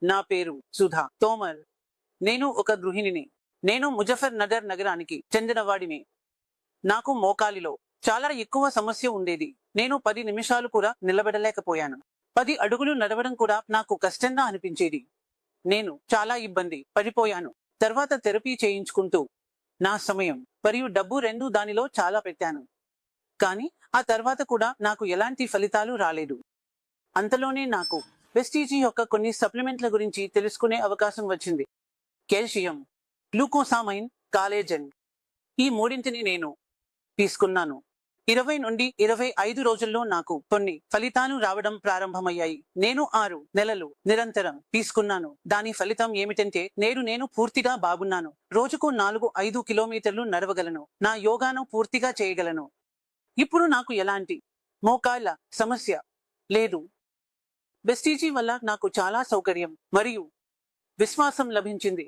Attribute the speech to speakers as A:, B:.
A: నా పేరు సుధా తోమర్. నేను ఒక గృహిణిని. నేను ముజఫర్ నగర్ నగరానికి చెందినవాడిని. నాకు మోకాలిలో చాలా ఎక్కువ సమస్య ఉండేది. నేను 10 నిమిషాలు కూడా నిలబడలేకపోయాను. 10 అడుగులు నడవడం కూడా నాకు కష్టంగా అనిపించేది. నేను చాలా ఇబ్బంది పడిపోయాను. తర్వాత థెరపీ చేయించుకుంటూ నా సమయం మరియు డబ్బు రెండూ దానిలో చాలా పెట్టాను. కానీ ఆ తర్వాత కూడా నాకు ఎలాంటి ఫలితాలు రాలేదు. అంతలోనే నాకు వెస్టీజీ యొక్క కొన్ని సప్లిమెంట్ల గురించి తెలుసుకునే అవకాశం వచ్చింది. కాల్షియం, గ్లూకోసామైన్, కాలేజన్, ఈ మూడింటిని నేను తీసుకున్నాను. 20 నుండి 25 రోజుల్లో నాకు కొన్ని ఫలితాలు రావడం ప్రారంభమయ్యాయి. నేను 6 నెలలు నిరంతరం తీసుకున్నాను. దాని ఫలితం ఏమిటంటే నేను పూర్తిగా బాగున్నాను. రోజుకు 4-5 కిలోమీటర్లు నడవగలను. నా యోగాను పూర్తిగా చేయగలను. ఇప్పుడు నాకు ఎలాంటి మోకాళ్ళ సమస్య లేదు. వెస్టీజీ వల్ల నాకు చాలా సౌకర్యం మరియు విశ్వాసం లభించింది.